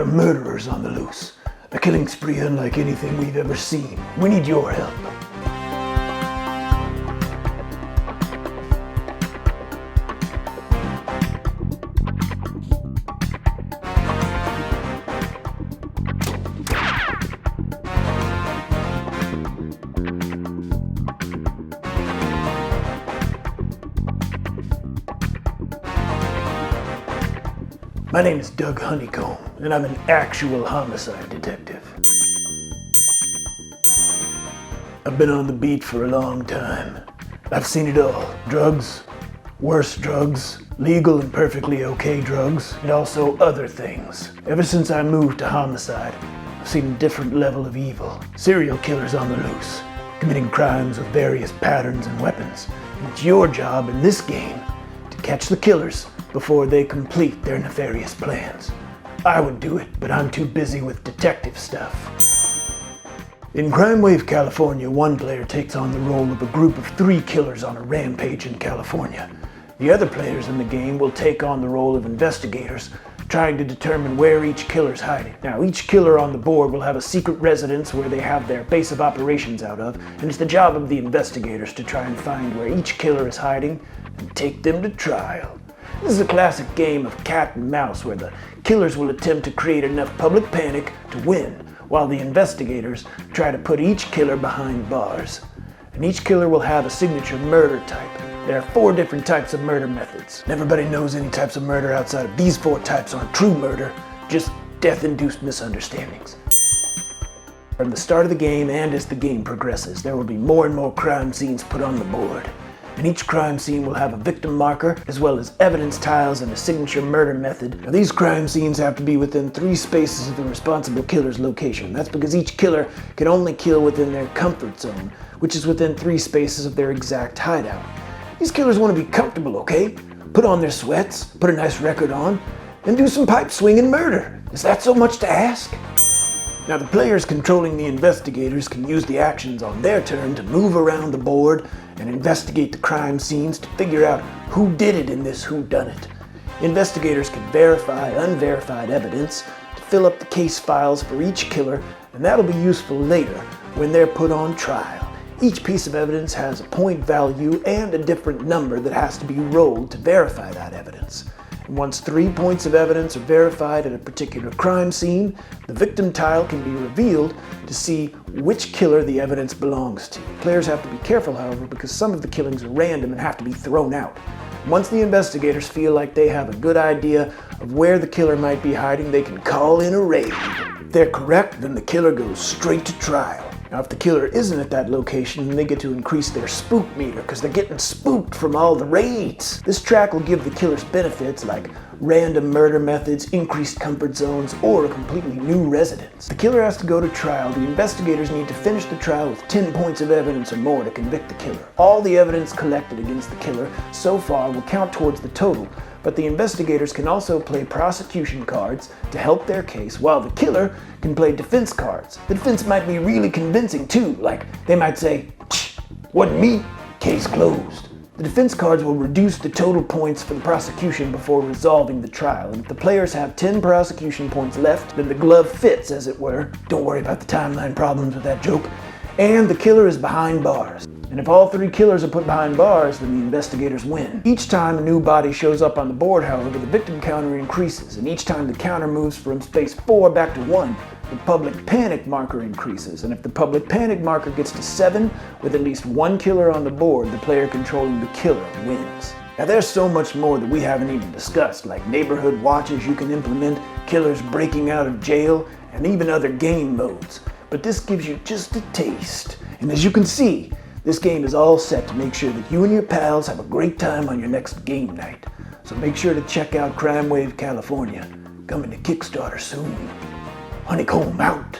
murderers on the loose. A killing spree unlike anything we've ever seen. We need your help. My name is Doug Honeycomb, and I'm an actual homicide detective. I've been on the beat for a long time. I've seen it all. Drugs, worse drugs, legal and perfectly okay drugs, and also other things. Ever since I moved to homicide, I've seen a different level of evil. Serial killers on the loose, committing crimes with various patterns and weapons. And it's your job in this game to catch the killers before they complete their nefarious plans. I would do it, but I'm too busy with detective stuff. In Crimewave California, one player takes on the role of a group of 3 killers on a rampage in California. The other players in the game will take on the role of investigators, trying to determine where each killer's hiding. Now, each killer on the board will have a secret residence where they have their base of operations out of, and it's the job of the investigators to try and find where each killer is hiding and take them to trial. This is a classic game of cat and mouse where the killers will attempt to create enough public panic to win, while the investigators try to put each killer behind bars. And each killer will have a signature murder type. There are 4 different types of murder methods. And everybody knows any types of murder outside of these 4 types aren't true murder, just death-induced misunderstandings. From the start of the game and as the game progresses, there will be more and more crime scenes put on the board. And each crime scene will have a victim marker, as well as evidence tiles and a signature murder method. Now, these crime scenes have to be within 3 spaces of the responsible killer's location. That's because each killer can only kill within their comfort zone, which is within 3 spaces of their exact hideout. These killers want to be comfortable, okay? Put on their sweats, put a nice record on, and do some pipe swinging murder. Is that so much to ask? Now, the players controlling the investigators can use the actions on their turn to move around the board and investigate the crime scenes to figure out who did it in this whodunit. Investigators can verify unverified evidence to fill up the case files for each killer, and that'll be useful later when they're put on trial. Each piece of evidence has a point value and a different number that has to be rolled to verify that evidence. Once 3 points of evidence are verified at a particular crime scene, the victim tile can be revealed to see which killer the evidence belongs to. Players have to be careful, however, because some of the killings are random and have to be thrown out. Once the investigators feel like they have a good idea of where the killer might be hiding, they can call in a raid. If they're correct, then the killer goes straight to trial. Now, if the killer isn't at that location, then they get to increase their spook meter because they're getting spooked from all the raids. This track will give the killers benefits like random murder methods, increased comfort zones, or a completely new residence. The killer has to go to trial. The investigators need to finish the trial with 10 points of evidence or more to convict the killer. All the evidence collected against the killer so far will count towards the total, but the investigators can also play prosecution cards to help their case, while the killer can play defense cards. The defense might be really convincing too, like they might say, "Wasn't me, case closed." The defense cards will reduce the total points for the prosecution before resolving the trial, and if the players have 10 prosecution points left, then the glove fits, as it were. Don't worry about the timeline problems with that joke. And the killer is behind bars. And if all 3 killers are put behind bars, then the investigators win. Each time a new body shows up on the board, however, the victim counter increases, and each time the counter moves from space 4 back to 1, the public panic marker increases. And if the public panic marker gets to 7, with at least 1 killer on the board, the player controlling the killer wins. Now, there's so much more that we haven't even discussed, like neighborhood watches you can implement, killers breaking out of jail, and even other game modes. But this gives you just a taste. And as you can see, this game is all set to make sure that you and your pals have a great time on your next game night. So make sure to check out Crimewave California, coming to Kickstarter soon. Honeycomb out.